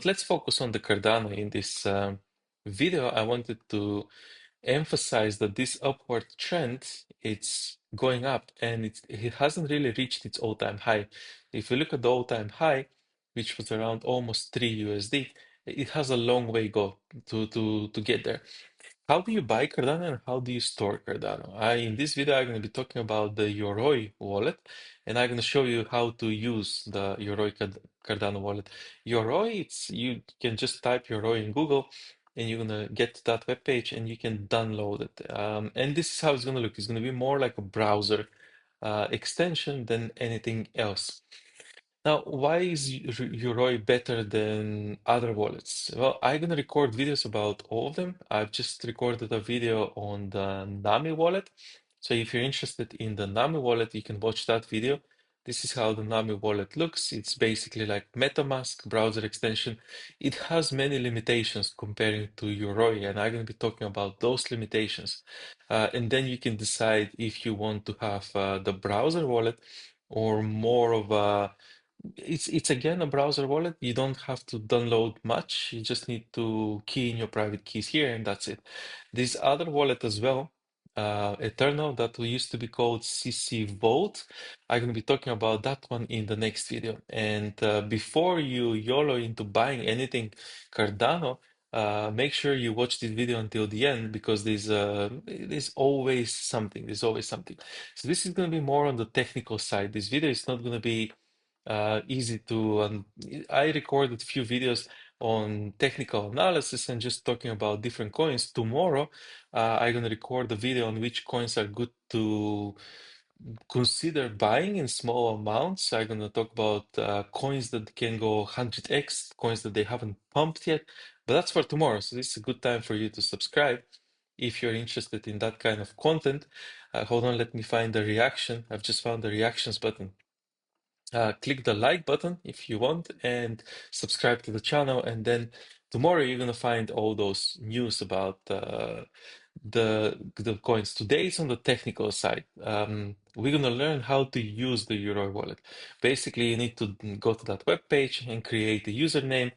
let's focus on the Cardano in this video. I wanted to emphasize that this upward trend, it's going up and it hasn't really reached its all-time high. If you look at the all-time high, which was around almost 3 USD, it has a long way go to get there. How do you buy Cardano and how do you store Cardano? In this video, I'm going to be talking about the Yoroi wallet, and I'm going to show you how to use the Cardano wallet. Yoroi, you can just type Yoroi in Google, and you're going to get to that web page, and you can download it. And this is how it's going to look. It's going to be more like a browser extension than anything else. Now, why is Yoroi better than other wallets? Well, I'm gonna record videos about all of them. I've just recorded a video on the Nami wallet. So if you're interested in the Nami wallet, you can watch that video. This is how the Nami wallet looks. It's basically like MetaMask browser extension. It has many limitations comparing to Yoroi, and I'm gonna be talking about those limitations. And then you can decide if you want to have the browser wallet or more of a it's again a browser wallet. You don't have to download much. You just need to key in your private keys here, and that's it. This other wallet as well, Eternal, that we used to be called CC Vault. I'm going to be talking about that one in the next video. And before you YOLO into buying anything Cardano, make sure you watch this video until the end because there's always something. There's always something. So this is going to be more on the technical side. This video is not going to be easy to I recorded a few videos on technical analysis and just talking about different coins. Tomorrow, I'm gonna record a video on which coins are good to consider buying in small amounts. I'm gonna talk about coins that can go 100x, coins that they haven't pumped yet, but that's for tomorrow. So this is a good time for you to subscribe if you're interested in that kind of content. Hold on, let me find the reaction. I've just found the reactions button. Click the like button if you want and subscribe to the channel. And then tomorrow you're gonna find all those news about the coins. Today is on the technical side. We're gonna learn how to use the Yoroi wallet. Basically, you need to go to that web page and create a username.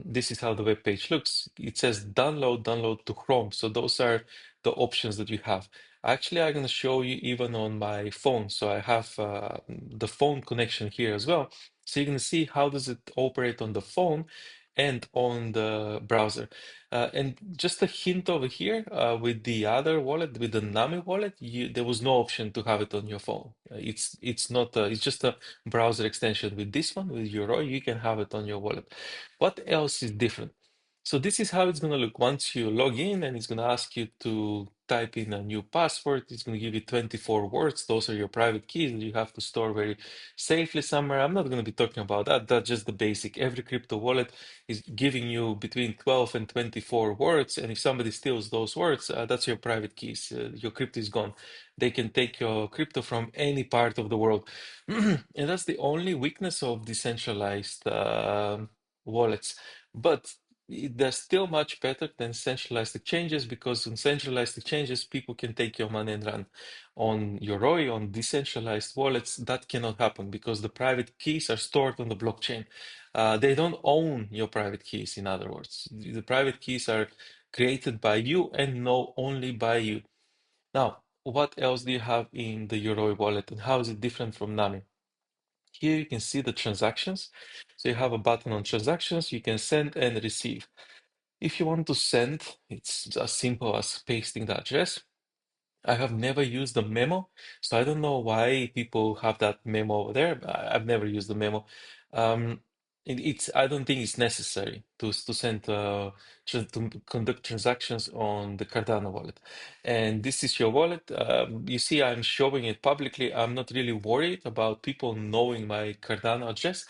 This is how the web page looks. It says download to Chrome. So those are the options that you have. Actually, I'm going to show you even on my phone. So I have the phone connection here as well. So you're going to see how does it operate on the phone and on the browser. And just a hint over here with the other wallet, with the Nami wallet, there was no option to have it on your phone. It's not it's just a browser extension. With this one, with Yoroi, you can have it on your wallet. What else is different? So this is how it's going to look once you log in, and it's going to ask you to type in a new password. It's going to give you 24 words. Those are your private keys that you have to store very safely somewhere. I'm not going to be talking about that. That's just the basic. Every crypto wallet is giving you between 12 and 24 words. And if somebody steals those words, that's your private keys. Your crypto is gone. They can take your crypto from any part of the world. And that's the only weakness of decentralized wallets. But they're still much better than centralized exchanges because on centralized exchanges, people can take your money and run. On Yoroi, on decentralized wallets, that cannot happen because the private keys are stored on the blockchain. They don't own your private keys, in other words. The private keys are created by you and known only by you. Now, what else do you have in the Yoroi wallet and how is it different from Nami? Here you can see the transactions. So you have a button on transactions, you can send and receive. If you want to send, it's as simple as pasting the address. I have never used the memo, so I don't know why people have that memo over there. I've never used the memo. Um, I don't think it's necessary to send to conduct transactions on the Cardano wallet. And this is your wallet. You see, I'm showing it publicly. I'm not really worried about people knowing my Cardano address.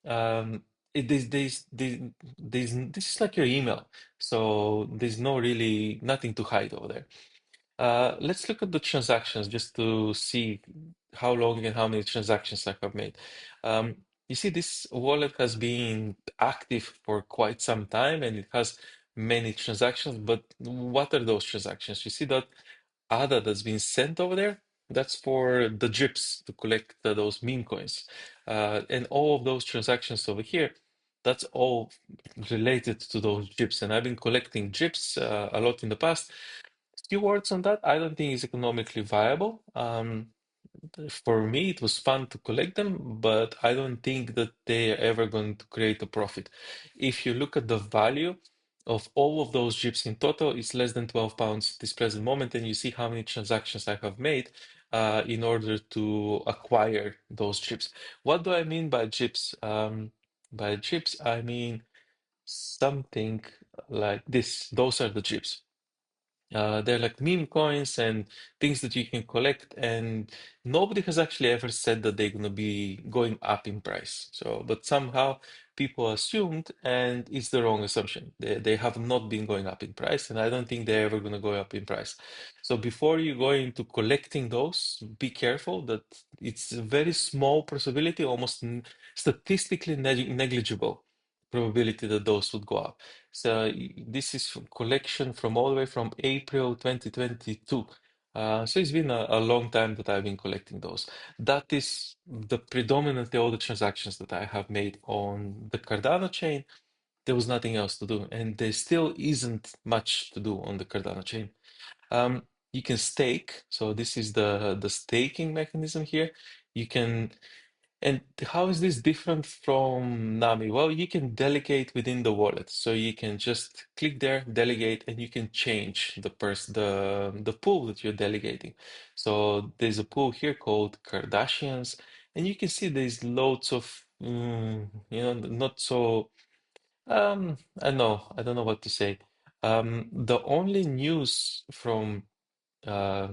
Um, this is like your email, so there's no really nothing to hide over there. Let's look at the transactions just to see how long and how many transactions I have made. You see, this wallet has been active for quite some time and it has many transactions, but what are those transactions? You see that ADA that's been sent over there? That's for the drips to collect those meme coins. And all of those transactions over here. That's all related to those gyps. And I've been collecting gyps a lot in the past. Few words on that. I don't think it's economically viable. For me, it was fun to collect them, but I don't think that they are ever going to create a profit. If you look at the value of all of those gyps in total, it's less than 12 pounds at this present moment, and you see how many transactions I have made in order to acquire those gyps. What do I mean by gyps? By gyps, I mean something like this. Those are the gyps. They're like meme coins and things that you can collect, and nobody has actually ever said that they're going to be going up in price. So, but somehow people assumed, and it's the wrong assumption. They have not been going up in price, and I don't think they're ever going to go up in price. So, before you go into collecting those, be careful that it's a very small possibility, almost statistically negligible probability that those would go up. So this is collection from all the way from April 2022. So it's been a long time that I've been collecting those. That is the predominantly all the transactions that I have made on the Cardano chain. There was nothing else to do, and there still isn't much to do on the Cardano chain. You can stake. So this is the staking mechanism here. You can and how is this different from Nami? Well, you can delegate within the wallet. So you can just click there, delegate, and you can change the pool that you're delegating. So there's a pool here called Kardashians, and you can see there's loads of not so I don't know what to say. The only news from uh,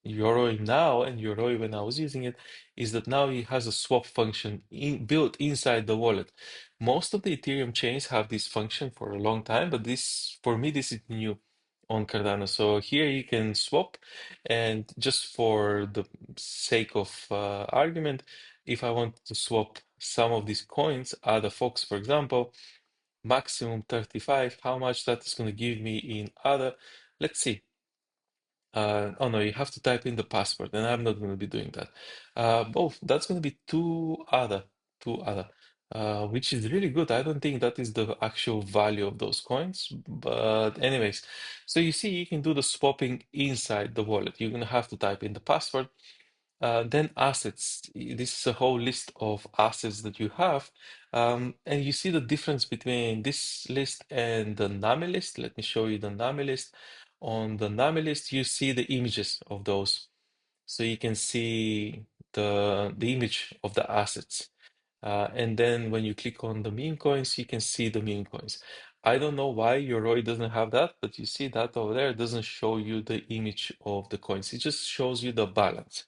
Yoroi now and Yoroi when I was using it is that now it has a swap function built inside the wallet. Most of the Ethereum chains have this function for a long time, but this for me this is new on Cardano. So here you can swap, and just for the sake of argument, if I want to swap some of these coins, ADA Fox for example, maximum 35, how much that is going to give me in ADA? Let's see. Oh no, you have to type in the password, and I'm not going to be doing that. Oh, that's going to be two other, which is really good. I don't think that is the actual value of those coins, but anyways, so you see, you can do the swapping inside the wallet. You're going to have to type in the password. Then assets. This is a whole list of assets that you have, and you see the difference between this list and the NAMI list. Let me show you the NAMI list. On the NAMI list, you see the images of those. So you can see the image of the assets. And then when you click on the meme coins, you can see the meme coins. I don't know why Yoroi doesn't have that, but you see that over there doesn't show you the image of the coins. It just shows you the balance.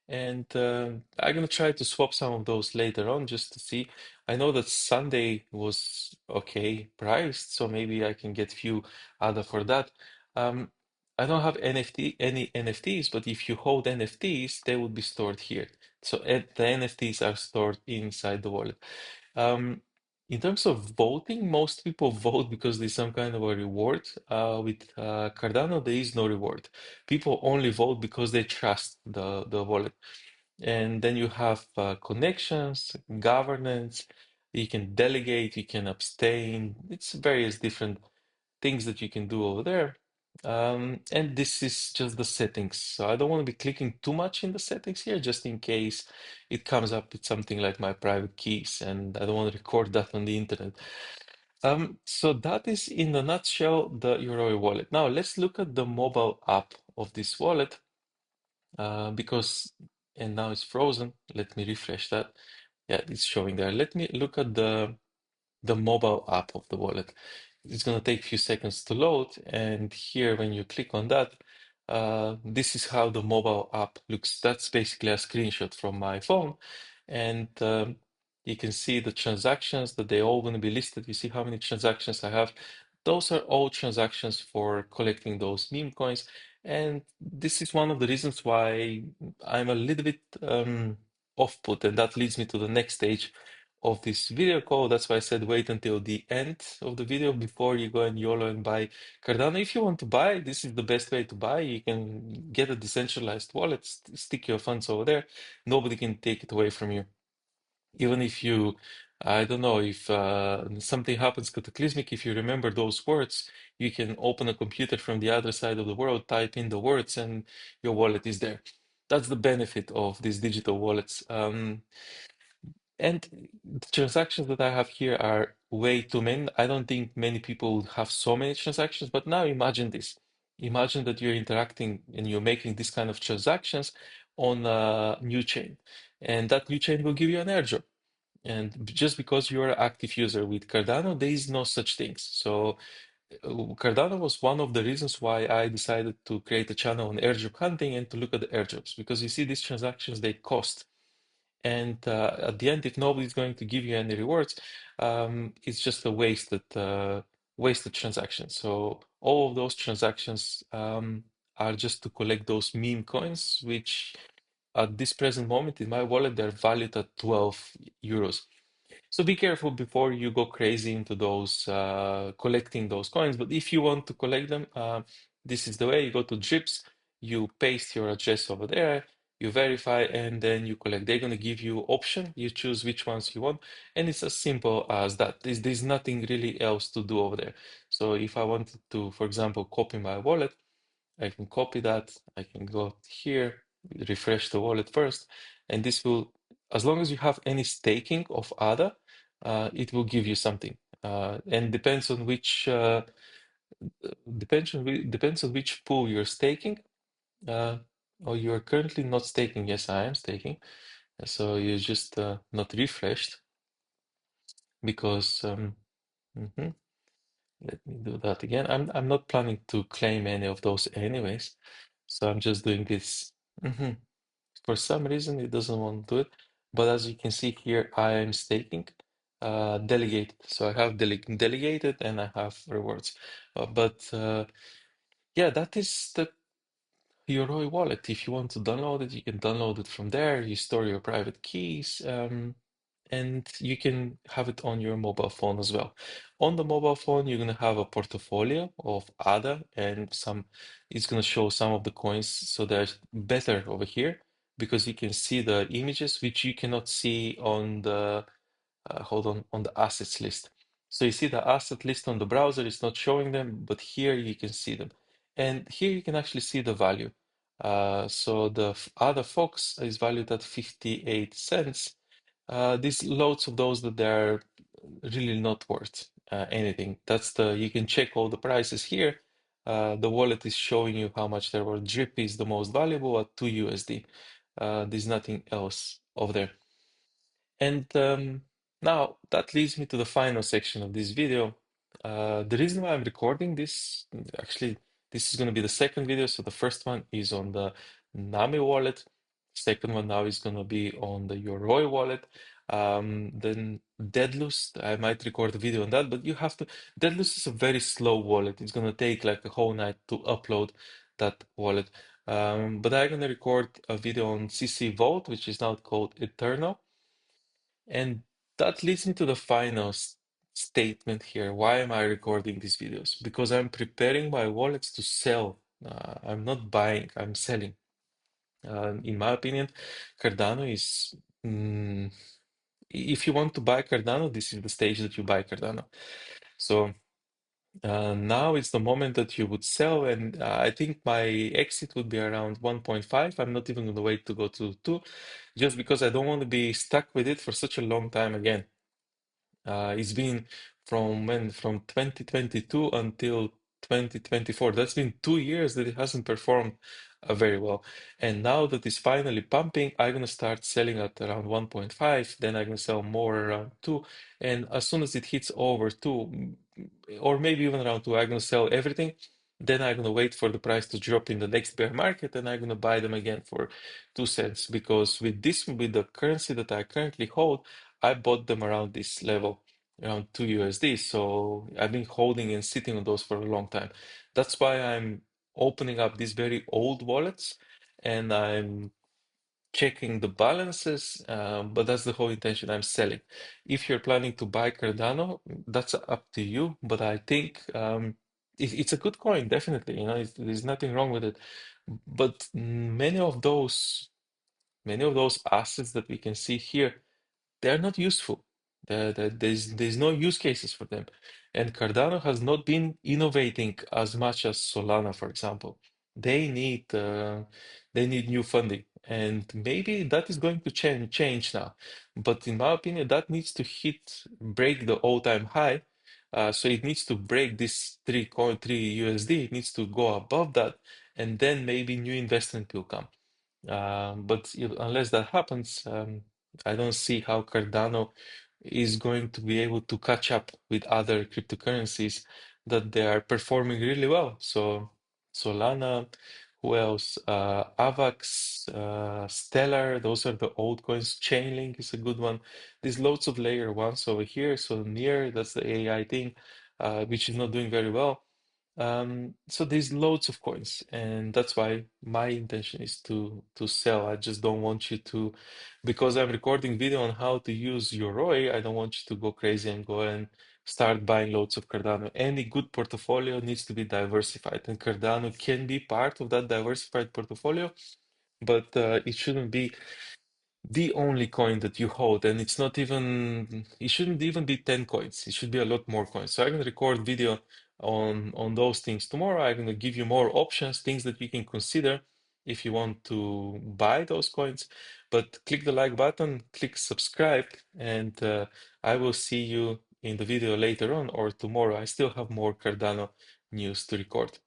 And I'm gonna try to swap some of those later on just to see. I know that Sunday was okay priced, so maybe I can get few other for that. Um, I don't have any NFTs, but if you hold NFTs, they will be stored here. So the NFTs are stored inside the wallet. Um, in terms of voting, most people vote because there's some kind of a reward. With Cardano, there is no reward. People only vote because they trust the wallet. And then you have connections, governance. You can delegate, you can abstain. It's various different things that you can do over there. And this is just the settings. So I don't want to be clicking too much in the settings here, just in case it comes up with something like my private keys, and I don't want to record that on the internet. So that is in a nutshell the Yoroi wallet. Now let's look at the mobile app of this wallet, because and now it's frozen. Let me refresh that. Yeah, it's showing there. Let me look at the mobile app of the wallet. It's going to take a few seconds to load, and here when you click on that, this is how the mobile app looks. That's basically a screenshot from my phone, and you can see the transactions that they're all going to be listed. You see how many transactions I have. Those are all transactions for collecting those meme coins, and this is one of the reasons why I'm a little bit off-put, and that leads me to the next stage of this video call. That's why I said wait until the end of the video before you go and YOLO and buy Cardano. If you want to buy, this is the best way to buy. You can get a decentralized wallet, stick your funds over there. Nobody can take it away from you. Even if you I don't know if something happens cataclysmic. If you remember those words, you can open a computer from the other side of the world, type in the words, and your wallet is there. That's the benefit of these digital wallets. And the transactions that I have here are way too many. I don't think many people would have so many transactions, but now imagine this. Imagine that you're interacting and you're making this kind of transactions on a new chain, and that new chain will give you an airdrop. And just because you're an active user with Cardano, there is no such things. So Cardano was one of the reasons why I decided to create a channel on airdrop hunting and to look at the airdrops, because you see these transactions, they cost. And at the end, if nobody's going to give you any rewards, it's just a wasted transaction. So all of those transactions are just to collect those meme coins, which at this present moment in my wallet, they're valued at 12 euros. So be careful before you go crazy into those collecting those coins. But if you want to collect them, this is the way. You go to Drips, you paste your address over there, you verify, and then you collect. They're gonna give you option. You choose which ones you want, and it's as simple as that. There's nothing really else to do over there. So if I wanted to, for example, copy my wallet, I can copy that. I can go here, refresh the wallet first, and this will, as long as you have any staking of ADA, it will give you something. And depends on which pool you're staking. Uh, or you're currently not staking. Yes, I am staking. So you just not refreshed because mhm. Let me do that again. I'm not planning to claim any of those anyways. So I'm just doing this. Mhm. For some reason, it doesn't want to do it. But as you can see here, I am staking delegated. So I have delegated and I have rewards. But yeah, that is the Yoroi wallet. If you want to download it, you can download it from there. You store your private keys. And you can have it on your mobile phone as well. On the mobile phone, you're gonna have a portfolio of ADA and it's gonna show some of the coins. So they're better over here because you can see the images which you cannot see on the hold on the assets list. So you see the asset list on the browser is not showing them, but here you can see them. And here you can actually see the value. So the other Fox is valued at 58 cents. There's loads of those that they're really not worth anything. You can check all the prices here. The wallet is showing you how much they're worth. Drip is the most valuable at 2 USD. There's nothing else over there. And now that leads me to the final section of this video. The reason why I'm recording this, actually, this is going to be the second video. So the first one is on the Nami wallet. Second one now is going to be on the Yoroi wallet. Then Deadlus, I might record a video on that, but you have to. Deadlus is a very slow wallet. It's going to take like a whole night to upload that wallet. But I'm going to record a video on CC Vault, which is now called Eternal. And that leads me to the final statement here. Why am I recording these videos? Because I'm preparing my wallets to sell. I'm not buying, I'm selling. In my opinion, Cardano is. If you want to buy Cardano, this is the stage that you buy Cardano. So now it's the moment that you would sell, and I think my exit would be around 1.5. I'm not even going to wait to go to 2, just because I don't want to be stuck with it for such a long time again. It's been from when? From 2022 until 2024. That's been 2 years that it hasn't performed very well. And now that it's finally pumping, I'm gonna start selling at around 1.5, then I'm gonna sell more around 2. And as soon as it hits over 2, or maybe even around 2, I'm gonna sell everything. Then I'm gonna wait for the price to drop in the next bear market, and I'm gonna buy them again for 2 cents. Because with the currency that I currently hold, I bought them around this level, around 2 USD. So I've been holding and sitting on those for a long time. That's why I'm opening up these very old wallets and I'm checking the balances. But that's the whole intention. I'm selling. If you're planning to buy Cardano, that's up to you. But I think it's a good coin, definitely. There's nothing wrong with it. But many of those assets that we can see here, they're not useful. There's no use cases for them. And Cardano has not been innovating as much as Solana, for example. They need uh, they need new funding, and maybe that is going to change now. But in my opinion, that needs to break the all-time high. So it needs to break this 3.3 USD. It needs to go above that, and then maybe new investment will come. But unless that happens, I don't see how Cardano is going to be able to catch up with other cryptocurrencies that they are performing really well. So Solana, who else? Avax, Stellar, those are the old coins. Chainlink is a good one. There's loads of layer ones over here. So near, that's the AI thing, which is not doing very well. So there's loads of coins, and that's why my intention is to sell. I just don't want you to, because I'm recording video on how to use Yoroi, I don't want you to go crazy and go and start buying loads of Cardano. Any good portfolio needs to be diversified, and Cardano can be part of that diversified portfolio, but it shouldn't be the only coin that you hold, and it shouldn't even be 10 coins. It should be a lot more coins. So I'm going to record video on those things tomorrow. I'm going to give you more options, things that you can consider if you want to buy those coins. But click the like button, click subscribe, and I will see you in the video later on or tomorrow. I still have more Cardano news to record.